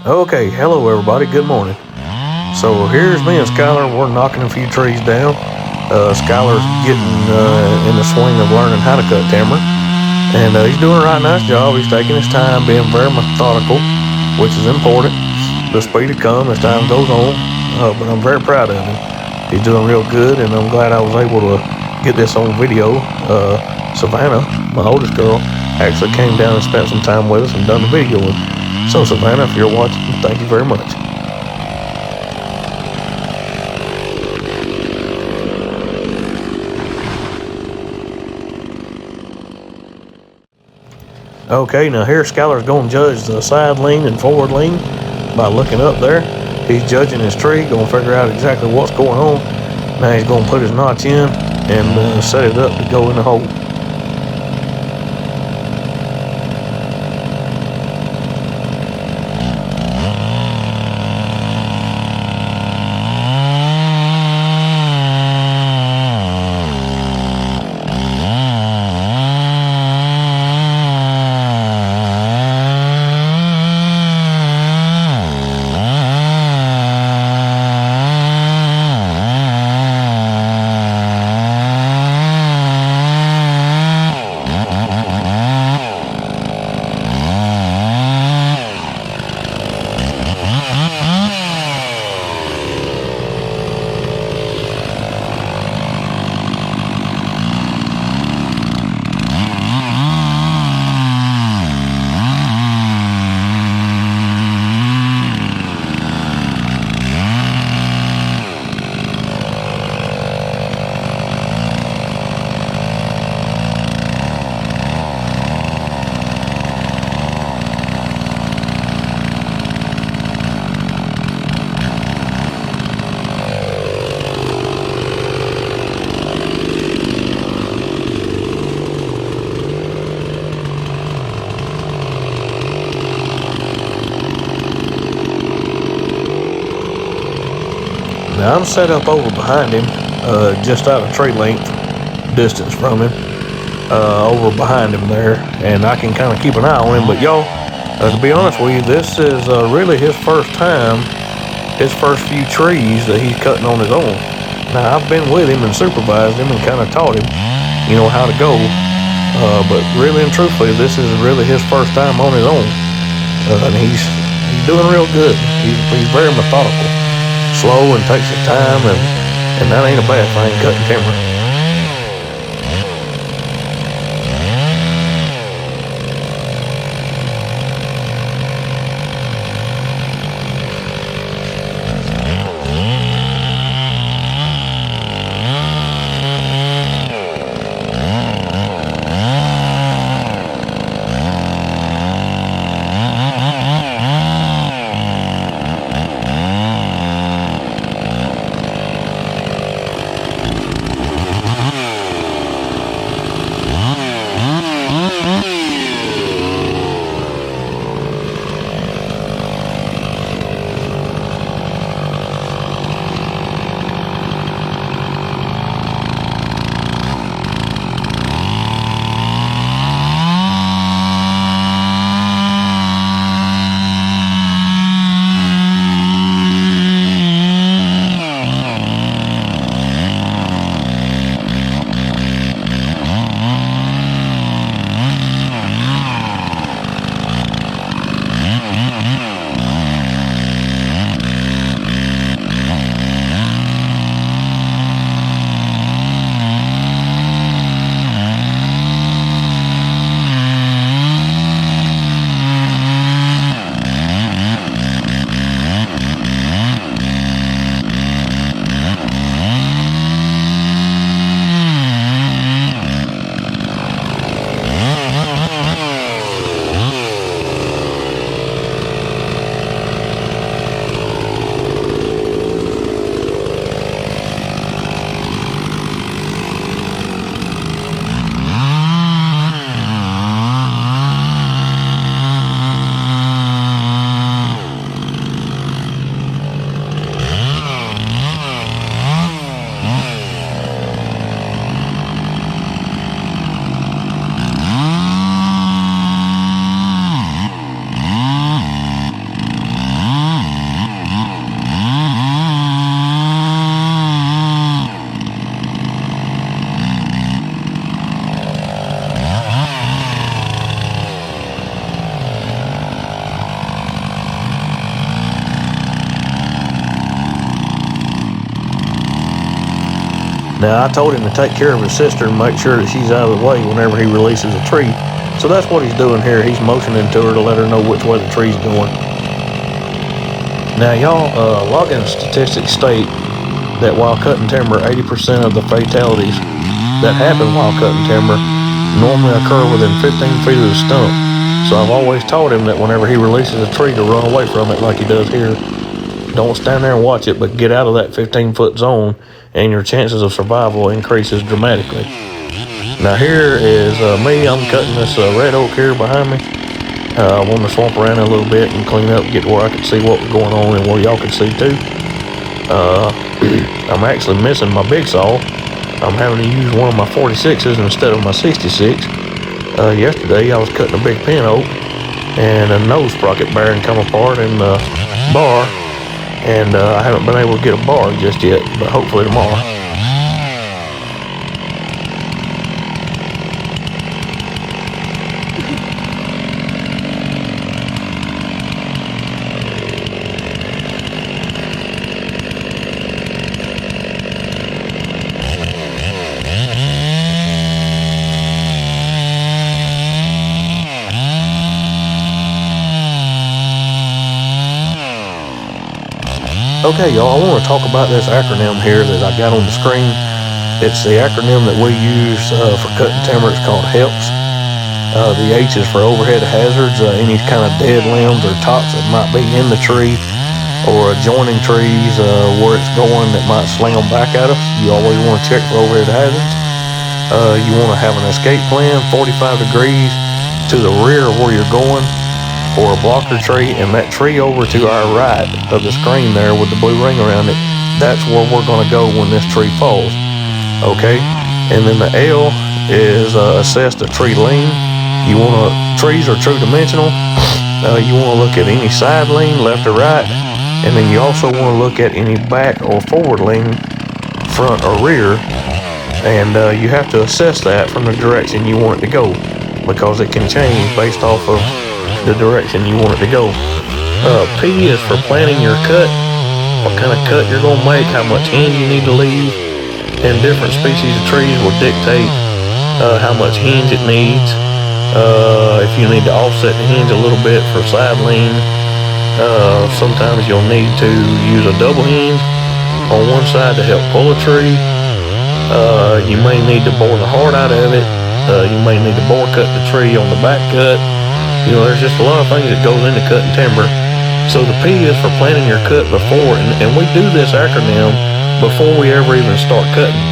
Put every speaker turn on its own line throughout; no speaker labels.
Okay, hello everybody, good morning. So here's me and Skylar, we're knocking a few trees down. Skylar's getting in the swing of learning how to cut timber. And he's doing a right nice job. He's taking his time, being very methodical, which is important. The speed will come as time goes on, but I'm very proud of him. He's doing real good, and I'm glad I was able to get this on video. Savannah, my oldest girl, actually came down and spent some time with us and done the video. So Savannah, if you're watching, thank you very much. Okay, now here Skylar's going to judge the side lean and forward lean by looking up there. He's judging his tree, going to figure out exactly what's going on. Now he's going to put his notch in and set it up to go in the hole. Now I'm set up over behind him, just out of tree length distance from him, over behind him there, and I can kind of keep an eye on him. But y'all, to be honest with you, this is really his first time, his first few trees that he's cutting on his own. Now I've been with him and supervised him and kind of taught him, how to go, but really and truthfully, this is really his first time on his own, and he's doing real good. He's very methodical. Slow and takes his time, and that ain't a bad thing, cutting timber. Now, I told him to take care of his sister and make sure that she's out of the way whenever he releases a tree. So that's what he's doing here. He's motioning to her to let her know which way the tree's going. Now, y'all, logging statistics state that while cutting timber, 80% of the fatalities that happen while cutting timber normally occur within 15 feet of the stump. So I've always taught him that whenever he releases a tree to run away from it like he does here. Don't stand there and watch it, but get out of that 15-foot zone, and your chances of survival increases dramatically. Now here is me. I'm cutting this red oak here behind me. I want to swamp around a little bit and clean up, get to where I can see what was going on and where y'all can see too. I'm actually missing my big saw. I'm having to use one of my 46s instead of my 66. Yesterday I was cutting a big pin oak, and a nose sprocket bearing come apart in the bar. And I haven't been able to get a bar just yet, but hopefully tomorrow. Okay, y'all, I want to talk about this acronym here that I got on the screen. It's the acronym that we use for cutting timber. It's called HELPS. The H is for overhead hazards, any kind of dead limbs or tops that might be in the tree or adjoining trees where it's going that might sling them back at us. You always want to check for overhead hazards. You want to have an escape plan 45 degrees to the rear of where you're going, or a blocker tree, and that tree over to our right of the screen there with the blue ring around it, that's where we're going to go when this tree falls. Okay, and then the L is assess the tree lean. Trees are true dimensional. You want to look at any side lean, left or right, and then you also want to look at any back or forward lean, front or rear, and you have to assess that from the direction you want it to go, because it can change based off of the direction you want it to go. P is for planning your cut, what kind of cut you're going to make, how much hinge you need to leave, and different species of trees will dictate how much hinge it needs. If you need to offset the hinge a little bit for side lean, sometimes you'll need to use a double hinge on one side to help pull a tree. You may need to bore the heart out of it. You may need to bore cut the tree on the back cut. You know, there's just a lot of things that goes into cutting timber. So the P is for planning your cut before, and we do this acronym before we ever even start cutting.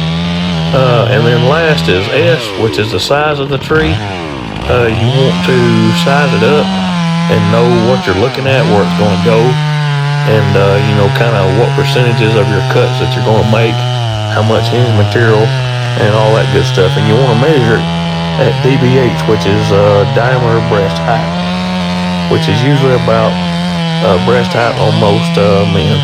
And then last is S, which is the size of the tree. You want to size it up and know what you're looking at, where it's going to go, and you know, kind of what percentages of your cuts that you're going to make, how much hinge material, and all that good stuff. And you want to measure it at DBH, which is diameter breast height, which is usually about breast height on most men.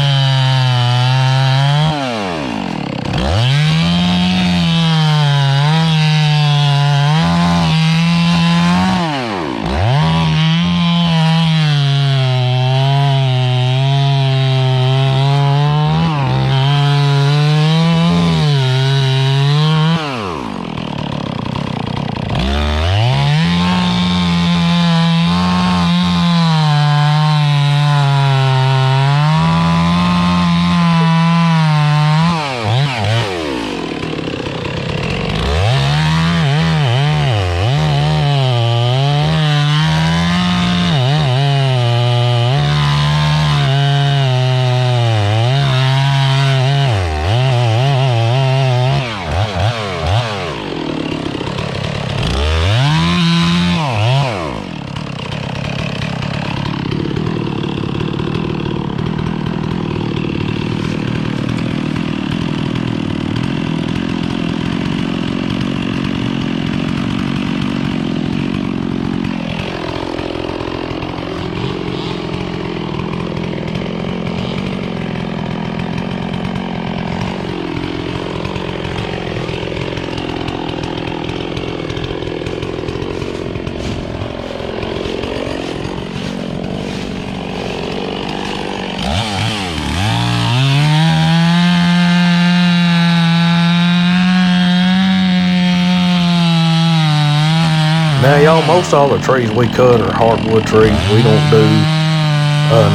Now, y'all, most all the trees we cut are hardwood trees. We don't do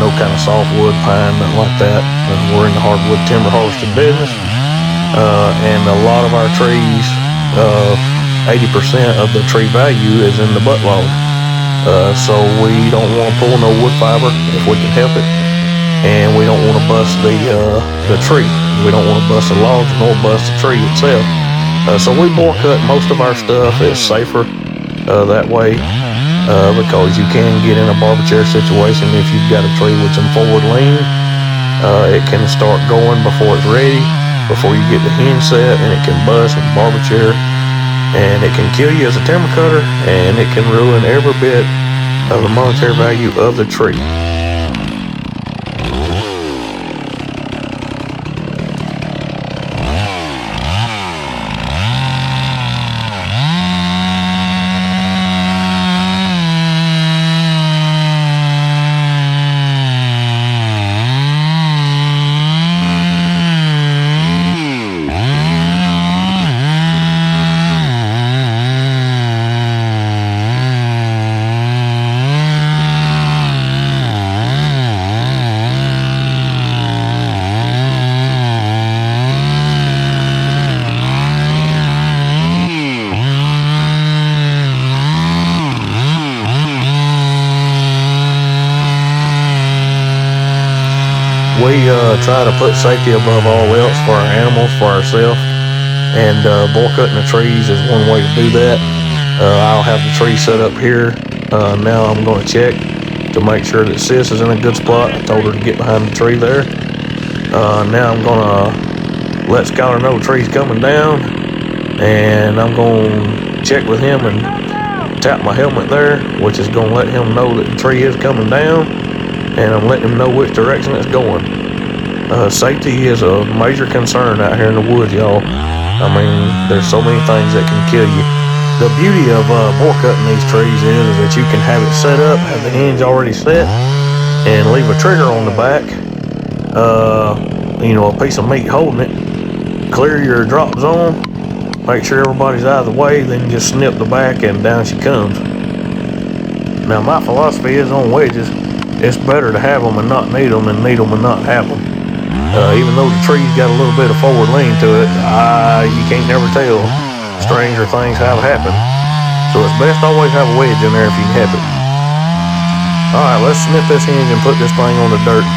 no kind of softwood, pine, nothing like that. We're in the hardwood timber harvesting business. And a lot of our trees, 80% of the tree value is in the butt log. So we don't want to pull no wood fiber if we can help it. And we don't want to bust the tree. We don't want to bust the logs nor bust the tree itself. So we bore cut most of our stuff. It's safer that way because you can get in a barber chair situation if you've got a tree with some forward lean. It can start going before it's ready, before you get the hinge set, and it can bust in the barber chair. And it can kill you as a timber cutter, and it can ruin every bit of the monetary value of the tree. We try to put safety above all else for our animals, for ourselves, and bore cutting the trees is one way to do that. I'll have the tree set up here. Now I'm going to check to make sure that Sis is in a good spot. I told her to get behind the tree there. Now I'm going to let Skylar know the tree's coming down, and I'm going to check with him and tap my helmet there, which is going to let him know that the tree is coming down. And I'm letting them know which direction it's going. Safety is a major concern out here in the woods, y'all. I mean, there's so many things that can kill you. The beauty of bore cutting these trees is that you can have it set up, have the hinge already set, and leave a trigger on the back. A piece of meat holding it. Clear your drop zone. Make sure everybody's out of the way, then just snip the back and down she comes. Now, my philosophy is on wedges. It's better to have them and not need them than need them and not have them. Even though the tree's got a little bit of forward lean to it, you can't never tell. Stranger things have happened. So it's best to always have a wedge in there if you can help it. Alright, let's snip this hinge and put this thing on the dirt.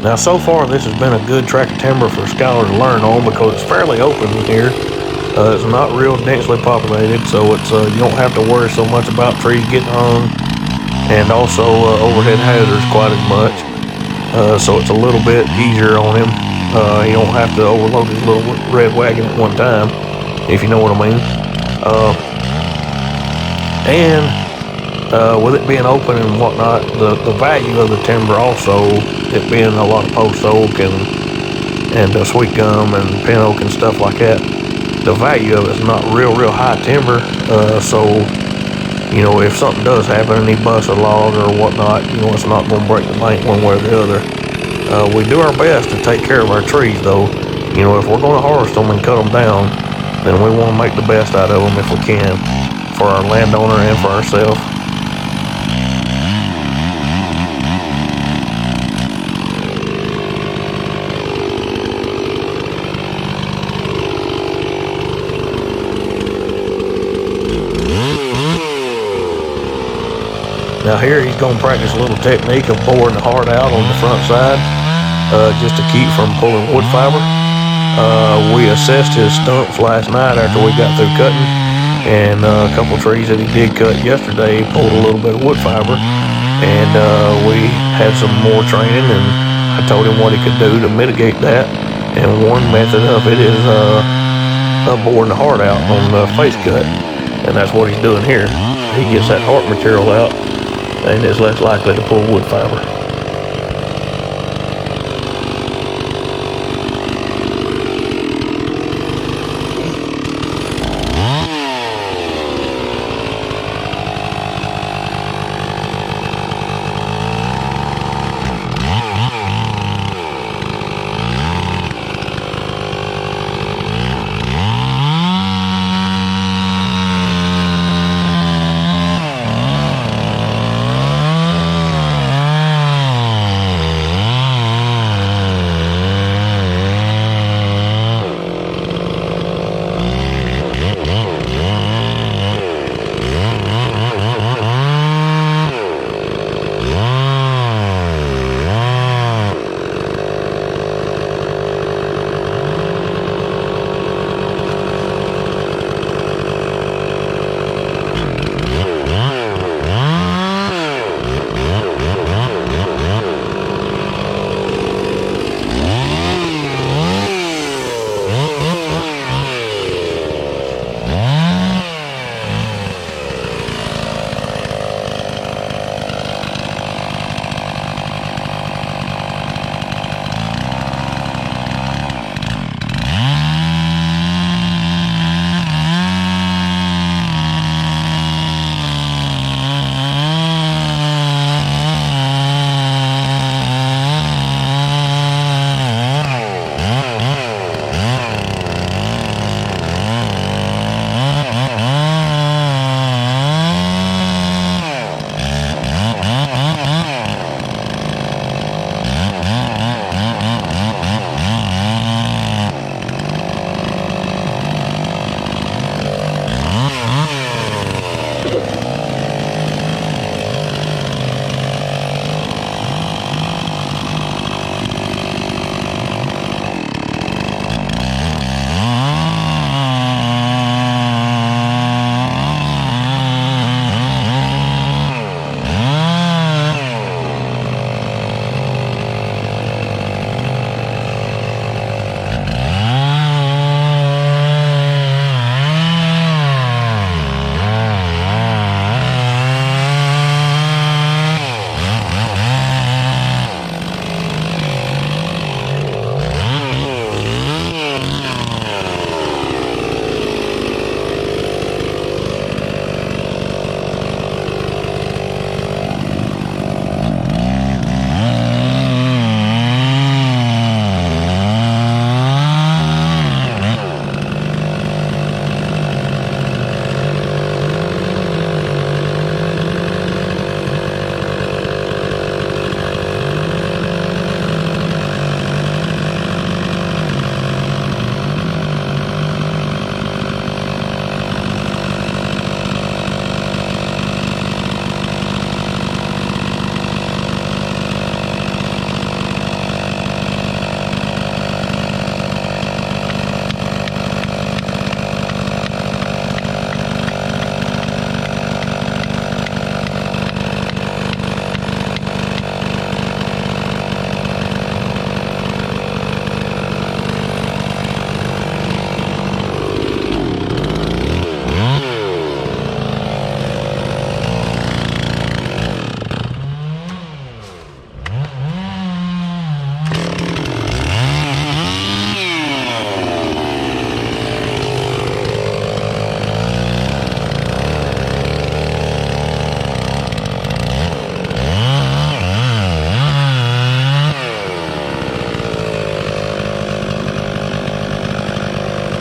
Now, so far, this has been a good tract of timber for Skylar to learn on because it's fairly open here. It's not real densely populated, so it's you don't have to worry so much about trees getting hung, and also overhead hazards quite as much. So it's a little bit easier on him. You don't have to overload his little red wagon at one time, if you know what I mean. With it being open and whatnot, the value of the timber also, it being a lot of post oak and sweet gum and pin oak and stuff like that, the value of it's not real high timber. So if something does happen and he busts a log or whatnot, it's not going to break the bank one way or the other. We do our best to take care of our trees, though. If we're going to harvest them and cut them down, then we want to make the best out of them if we can, for our landowner and for ourselves. Now here he's going to practice a little technique of boring the heart out on the front side, just to keep from pulling wood fiber. We assessed his stumps last night after we got through cutting, and a couple trees that he did cut yesterday pulled a little bit of wood fiber, and we had some more training, and I told him what he could do to mitigate that, and one method of it is boring the heart out on the face cut, and that's what he's doing here. He gets that heart material out, and is less likely to pull wood fiber.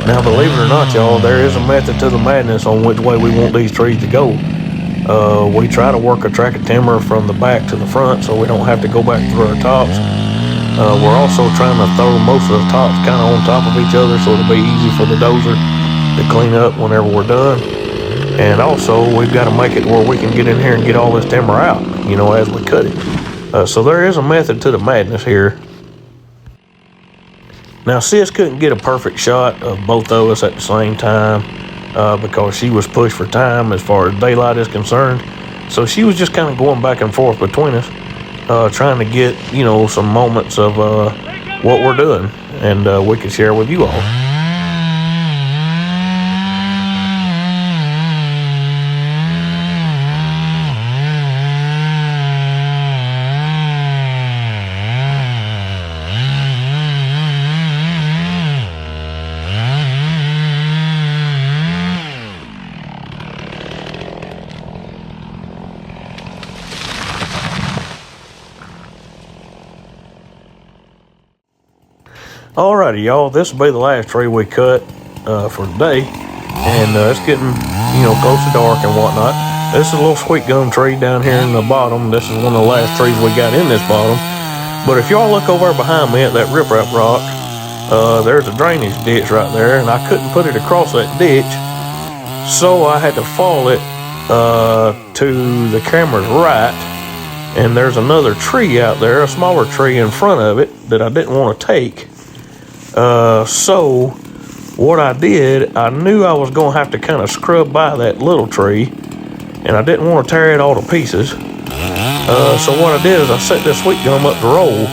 Now, believe it or not, y'all, there is a method to the madness on which way we want these trees to go. We try to work a track of timber from the back to the front so we don't have to go back through our tops. We're also trying to throw most of the tops kind of on top of each other so it'll be easy for the dozer to clean up whenever we're done. And also, we've got to make it where we can get in here and get all this timber out, as we cut it. So there is a method to the madness here. Now, sis couldn't get a perfect shot of both of us at the same time because she was pushed for time as far as daylight is concerned. So she was just kind of going back and forth between us, trying to get, some moments of what we're doing, and we could share with you all. Alrighty, y'all, this will be the last tree we cut for today, and it's getting, close to dark and whatnot. This is a little sweet gum tree down here in the bottom. This is one of the last trees we got in this bottom. But if y'all look over behind me at that riprap rock, there's a drainage ditch right there, and I couldn't put it across that ditch, so I had to fall it to the camera's right, and there's another tree out there, a smaller tree in front of it that I didn't want to take. So what I did, I knew I was going to have to kind of scrub by that little tree, and I didn't want to tear it all to pieces. So what I did is I set this sweet gum up to roll.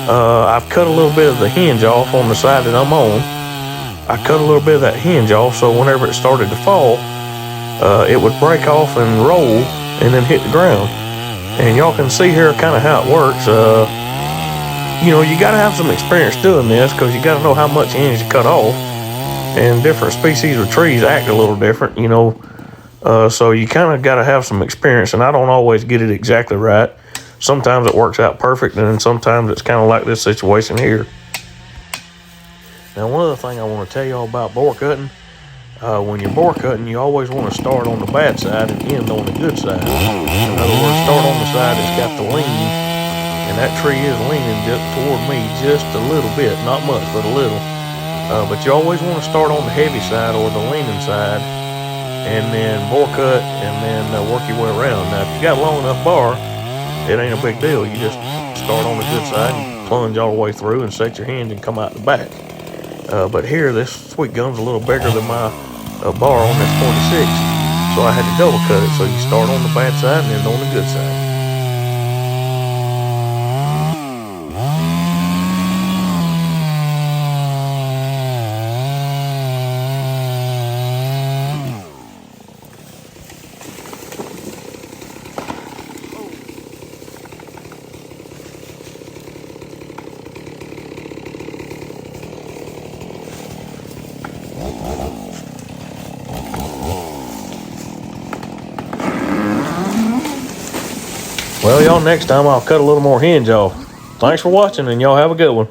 I've cut a little bit of the hinge off on the side that I'm on. I cut a little bit of that hinge off, so whenever it started to fall, it would break off and roll and then hit the ground. And y'all can see here kind of how it works. You got to have some experience doing this because you got to know how much hinge to cut off. And different species of trees act a little different, so you kind of got to have some experience, and I don't always get it exactly right. Sometimes it works out perfect, and then sometimes it's kind of like this situation here. Now, one other thing I want to tell y'all about bore cutting, when you're bore cutting, you always want to start on the bad side and end on the good side. In other words, start on the side that's got the lean, and that tree is leaning just toward me just a little bit, not much, but a little. But you always want to start on the heavy side or the leaning side, and then bore cut, and then work your way around. Now, if you got a long enough bar, it ain't a big deal. You just start on the good side and plunge all the way through and set your hinge and come out the back. But here, this sweet gum's a little bigger than my bar on this 46, so I had to double cut it. So you start on the bad side and then on the good side. Well, y'all, next time I'll cut a little more hinge off. Thanks for watching, and y'all have a good one.